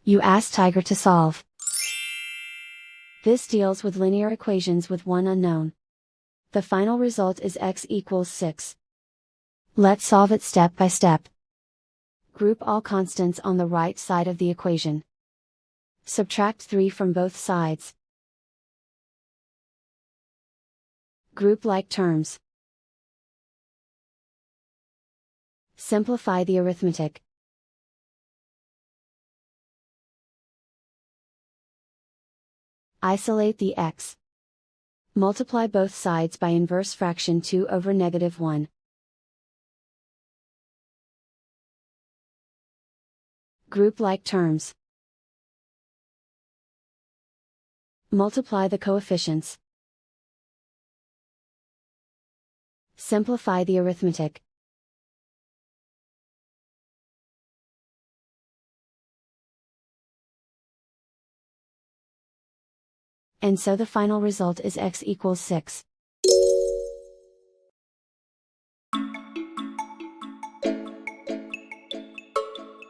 You ask Tiger to solve. This deals with linear equations with one unknown. The final result is x equals 6. Let's solve it step by step. Group all constants on the right side of the equation. Subtract 3 from both sides. Group like terms. Simplify the arithmetic. Isolate the x. Multiply both sides by inverse fraction 2 over -1. Group like terms. Multiply the coefficients. Simplify the arithmetic. And so the final result is x equals 6.